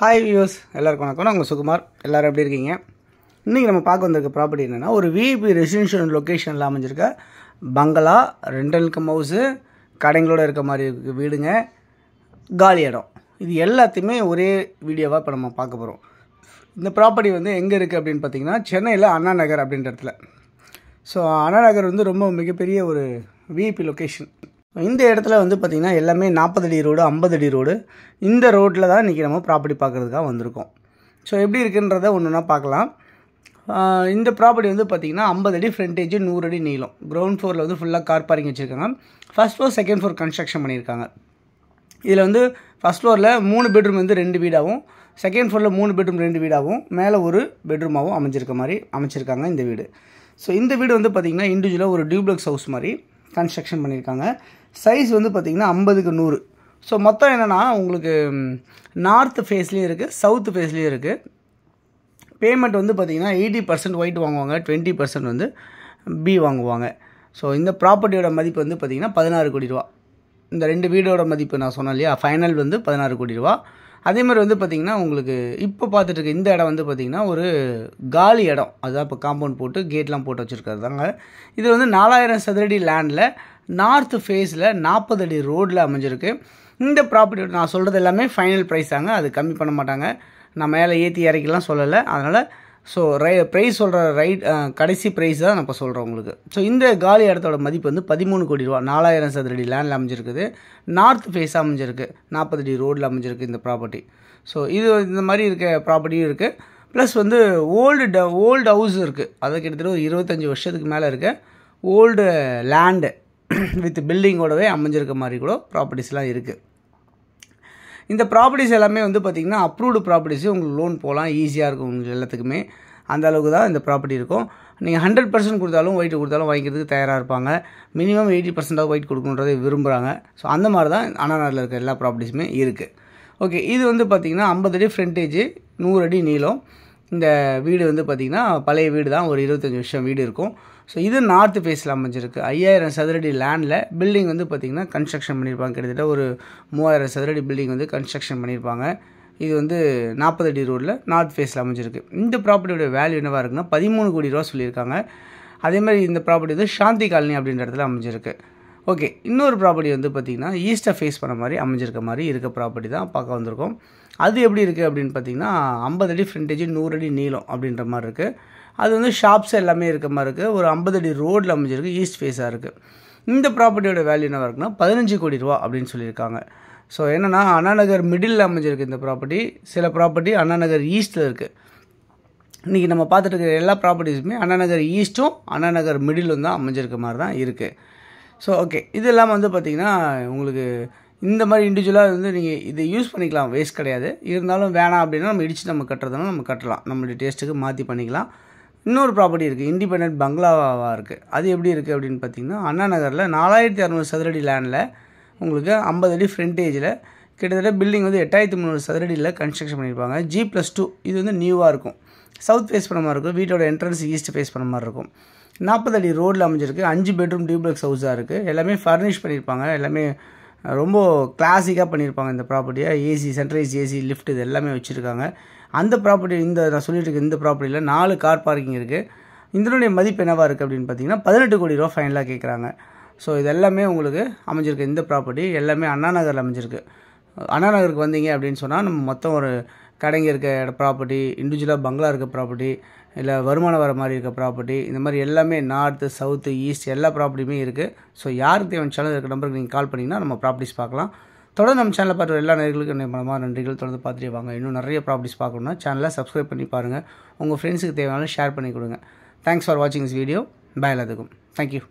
Hi views, எல்லாருக்கும் வணக்கம். நான் உங்கள் சுகுமார். எல்லோரும் எப்படி இருக்கீங்க? இன்றைக்கி நம்ம பார்க்க வந்திருக்க ப்ராப்பர்ட்டி என்னென்னா, ஒரு விஐபி ரெசிடென்ஷியல் லொக்கேஷனில் அமைஞ்சிருக்க பங்களா, ரெண்டல் இன்கம் ஹவுஸு, கடைங்களோடு இருக்க மாதிரி இருக்குது வீடுங்க, காலி இடம். இது எல்லாத்தையுமே ஒரே வீடியோவாக இப்போ நம்ம பார்க்க போகிறோம். இந்த ப்ராப்பர்ட்டி வந்து எங்கே இருக்குது அப்படின்னு பார்த்தீங்கன்னா, சென்னையில் அண்ணா நகர் அப்படின்ற இடத்துல. ஸோ அண்ணா நகர் வந்து ரொம்ப மிகப்பெரிய ஒரு விஐபி லொக்கேஷன். இந்த இடத்துல வந்து பார்த்திங்கன்னா எல்லாமே 40 அடி ரோடு, 50 அடி ரோடு. இந்த ரோட்டில் தான் இன்றைக்கி நம்ம ப்ராப்பர்ட்டி பார்க்குறதுக்காக வந்திருக்கோம். ஸோ எப்படி இருக்குன்றதை ஒன்று ஒன்றா பார்க்கலாம். இந்த ப்ராப்பர்ட்டி வந்து பார்த்திங்கன்னா 50 அடி ஃப்ரண்டேஜ், 100 அடி நீளம். கிரவுண்ட் ஃப்ளோரில் வந்து ஃபுல்லாக கார் பார்க்கிங் வச்சுருக்காங்க. First floor, second floor construction பண்ணியிருக்காங்க. இதில் வந்து ஃபஸ்ட் ஃப்ளோரில் 3 பெட்ரூம் வந்து 2 வீடாகவும், செகண்ட் ஃப்ளோரில் 3 பெட்ரூம் 2 வீடாகவும், மேலே ஒரு பெட்ரூமாகவும் அமைச்சிருக்காங்க இந்த வீடு. ஸோ இந்த வீடு வந்து பார்த்திங்கன்னா இண்டிவிஜுவலாக ஒரு டியூப்ளெக்ஸ் ஹவுஸ் மாதிரி கன்ஸ்ட்ரக்ஷன் பண்ணியிருக்காங்க. சைஸ் வந்து பார்த்திங்கன்னா 50க்கு 100. ஸோ மொத்தம் என்னென்னா உங்களுக்கு நார்த் ஃபேஸ்லேயும் இருக்குது, சவுத் ஃபேஸ்லேயும் இருக்குது. பேமெண்ட் வந்து பார்த்திங்கன்னா 80% ஒயிட் வாங்குவாங்க, 20% வந்து பி வாங்குவாங்க. ஸோ இந்த ப்ராப்பர்ட்டியோட மதிப்பு வந்து பார்த்திங்கன்னா 16 கோடி ரூபா. இந்த 2 வீடோட மதிப்பு நான் சொன்னேன் இல்லையா, ஃபைனல் வந்து 16 கோடி ரூபா. அதேமாதிரி வந்து பார்த்திங்கன்னா உங்களுக்கு இப்போ பார்த்துட்டு இருக்க இந்த இடம் வந்து பார்த்திங்கன்னா ஒரு காலி இடம். அதுதான் இப்போ காம்பவுண்ட் போட்டு கேட்லாம் போட்டு வச்சுருக்கிறது தாங்க. இது வந்து 4000 சதுரடி லேண்டில் நார்த் ஃபேஸில் 40 அடி ரோடில் அமைஞ்சிருக்கு. இந்த ப்ராப்பர்ட்டியோட நான் சொல்கிறது எல்லாமே ஃபைனல் ப்ரைஸ் தாங்க, அது கம்மி பண்ண மாட்டாங்க. நான் மேலே ஏற்றி இறக்கிலாம் சொல்லலை. அதனால் ஸோ ப்ரைஸ் சொல்கிற கடைசி ப்ரைஸ் தான் நான் இப்போ சொல்கிறேன் உங்களுக்கு. ஸோ இந்த காலி இடத்தோட மதிப்பு வந்து 13 கோடி ரூபா. 4000 சதுரடி லேண்டில் அமைஞ்சிருக்குது, நார்த் ஃபேஸாக அமைஞ்சிருக்கு, 40 அடி ரோடில் அமைஞ்சிருக்கு இந்த ப்ராப்பர்ட்டி. ஸோ இது இந்த மாதிரி இருக்க ப்ராப்பர்ட்டியும் இருக்குது. ப்ளஸ் வந்து ஓல்டு ஹவுஸ் இருக்குது. அதை கிட்டத்தட்ட ஒரு 25 வருஷத்துக்கு மேலே இருக்க ஓல்டு லேண்டு வித் பில்டிங்கோடவே அமைஞ்சிருக்க மாதிரி கூட ப்ராப்பர்ட்டிஸ்லாம் இருக்குது. இந்த ப்ராப்பர்ட்டிஸ் எல்லாமே வந்து பார்த்திங்கன்னா அப்ரூவ்டு ப்ராப்பர்ட்டிஸு. உங்களுக்கு லோன் போகலாம், ஈஸியாக இருக்கும் உங்களுக்கு எல்லாத்துக்குமே. அந்த அளவுக்கு தான் இந்த ப்ராப்பர்ட்டி இருக்கும். நீங்கள் 100% கொடுத்தாலும் ஒயிட் கொடுத்தாலும் வாங்கிக்கிறதுக்கு தயாராக இருப்பாங்க. மினிமம் 80% ஒயிட் கொடுக்கணுன்றதை விரும்புகிறாங்க. ஸோ அந்த மாதிரி தான் அண்ணா நகரில் இருக்க எல்லா ப்ராப்பர்ட்டிஸுமே இருக்குது. ஓகே, இது வந்து பார்த்திங்கன்னா 50 அடி ஃப்ரண்டேஜ், 100 அடி நீளம். இந்த வீடு வந்து பார்த்திங்கன்னா பழைய வீடு தான், ஒரு 25 வருஷம் வீடு இருக்கும். ஸோ இது நார்த் ஃபேஸில் அமைஞ்சிருக்கு. 5000 சதுரடி லேண்டில் பில்டிங் வந்து பார்த்திங்கன்னா கன்ஸ்ட்ரக்ஷன் பண்ணியிருப்பாங்க. கிட்டத்தட்ட ஒரு 3000 சதுரடி பில்டிங் வந்து கன்ஸ்ட்ரக்ஷன் பண்ணியிருப்பாங்க. இது வந்து 40 அடி ரோடில் நார்த் ஃபேஸில் அமைஞ்சிருக்கு. இந்த ப்ராப்பர்ட்டியோட வேல்யூ என்னவாக இருக்குன்னா 13 கோடி ரூபா சொல்லியிருக்காங்க. அதேமாதிரி இந்த ப்ராப்பர்ட்டி வந்து சாந்தி காலனி அப்படின்ற இடத்துல அமைஞ்சிருக்கு. ஓகே, இன்னொரு ப்ராப்பர்ட்டி வந்து பார்த்திங்கன்னா ஈஸ்ட்டை ஃபேஸ் பண்ண மாதிரி அமைஞ்சிருக்க மாதிரி இருக்க ப்ராப்பர்ட்டி தான் பார்க்க வந்திருக்கோம். அது எப்படி இருக்குது அப்படின்னு பார்த்திங்கன்னா 50 அடி ஃப்ரண்டேஜ், 100 அடி நீளம் அப்படின்ற மாதிரி இருக்குது. அது வந்து ஷாப்ஸ் எல்லாமே இருக்க மாதிரி இருக்குது. ஒரு 50 அடி ரோடில் அமைஞ்சிருக்கு, ஈஸ்ட் ஃபேஸாக இருக்குது. இந்த ப்ராப்பர்ட்டியோட வேல்யூ என்னவாக இருக்குன்னா 15 கோடி ரூபா அப்படின்னு சொல்லியிருக்காங்க. ஸோ என்னென்னா அண்ணா நகர் மிடில் அமைஞ்சிருக்கு இந்த ப்ராப்பர்ட்டி. சில ப்ராப்பர்ட்டி அண்ணா நகர் ஈஸ்ட்டில் இருக்குது. இன்றைக்கி நம்ம பார்த்துட்டு இருக்கிற எல்லா ப்ராப்பர்ட்டிஸுமே அண்ணா நகர் ஈஸ்ட்டும் அண்ணா நகர் மிடிலும் தான் அமைஞ்சிருக்க மாதிரி தான் இருக்குது. ஸோ ஓகே, இது இல்லாமல் வந்து பார்த்திங்கன்னா உங்களுக்கு இந்த மாதிரி இண்டிவிஜுவலாக வந்து நீங்கள் இதை யூஸ் பண்ணிக்கலாம், வேஸ்ட் கிடையாது. இருந்தாலும் வேணாம் அப்படின்னா நம்ம இடித்து நம்ம கட்டுறதுனால நம்ம கட்டலாம், நம்மளுடைய டேஸ்ட்டுக்கு மாற்றி பண்ணிக்கலாம். இன்னொரு ப்ராப்பர்ட்டி இருக்குது, இண்டிபெண்டன்ட் பங்களாவாக இருக்குது. அது எப்படி இருக்குது அப்படின்னு பார்த்திங்கன்னா அண்ணா நகரில் 4600 சதுரடி லேண்டில் உங்களுக்கு 50 அடி ஃப்ரண்டேஜில் கிட்டத்தட்ட பில்டிங் வந்து 8300 சதுரடியில் கன்ஸ்ட்ரக்ஷன் பண்ணியிருப்பாங்க. G+2. இது வந்து நியூவாக இருக்கும். சவுத் ஃபேஸ் பண்ண மாதிரி இருக்கும். வீட்டோட என்ட்ரன்ஸ் ஈஸ்ட் ஃபேஸ் பண்ண மாதிரி இருக்கும். 40 அடி ரோடில் அமைஞ்சிருக்கு. 5 பெட்ரூம் டியூப்ளெக்ஸ் ஹவுஸாக இருக்குது. எல்லாமே ஃபர்னிஷ் பண்ணியிருப்பாங்க. எல்லாமே ரொம்ப கிளாசிக்காக பண்ணியிருப்பாங்க இந்த ப்ராப்பர்ட்டியை. ஏசி, சென்ட்ரைஸ் ஏசி, லிஃப்ட் இது எல்லாமே வச்சுருக்காங்க. அந்த ப்ராப்பர்ட்டி நான் சொல்லிட்டு இருக்க இந்த ப்ராப்பர்ட்டியில் 4 கார் பார்க்கிங் இருக்குது. இதனுடைய மதிப்பு என்னவாக இருக்குது அப்படின்னு பார்த்தீங்கன்னா 18 கோடி ரூபா ஃபைனலாக கேட்குறாங்க. ஸோ இது எல்லாமே உங்களுக்கு அமைஞ்சிருக்கு. இந்த ப்ராப்பர்ட்டி எல்லாமே அண்ணா நகரில் அமைஞ்சிருக்கு. அண்ணா நகருக்கு வந்தீங்க அப்படின்னு சொன்னால் நம்ம மொத்தம் ஒரு கடைங்க இருக்க ப்ராப்பர்ட்டி, இண்டிவிஜுவலாக பங்களா இருக்க ப்ராப்பர்ட்டி, இல்லை வருமானம் வர மாதிரி இருக்க ப்ராப்பர்ட்டி, இந்த மாதிரி எல்லாமே நார்த்து, சவுத்து, ஈஸ்ட் எல்லா ப்ராப்பர்ட்டியுமே இருக்குது. ஸோ யாருக்கு தேவையான சேனல் இருக்க நம்பருக்கு நீங்கள் கால் பண்ணிங்கன்னா நம்ம ப்ராப்பர்ட்டிஸ் பார்க்கலாம். தொடர்ந்து நம்ம சேனலில் பார்க்குற எல்லா நேயர்களுக்கும் என்னுடைய மனமார்ந்த நன்றிகள். தொடர்ந்து பார்த்துட்டே வாங்க. இன்னும் நிறைய ப்ராப்பர்ட்டிஸ் பார்க்கணுன்னா சேனலை சப்ஸ்கிரைப் பண்ணி பாருங்கள். உங்கள் ஃப்ரெண்ட்ஸுக்கு தேவையான ஷேர் பண்ணி கொடுங்க. தேங்க்ஸ் ஃபார் வாட்சிங் திஸ் வீடியோ. பாய் எல்லாத்துக்கும். தேங்க்யூ.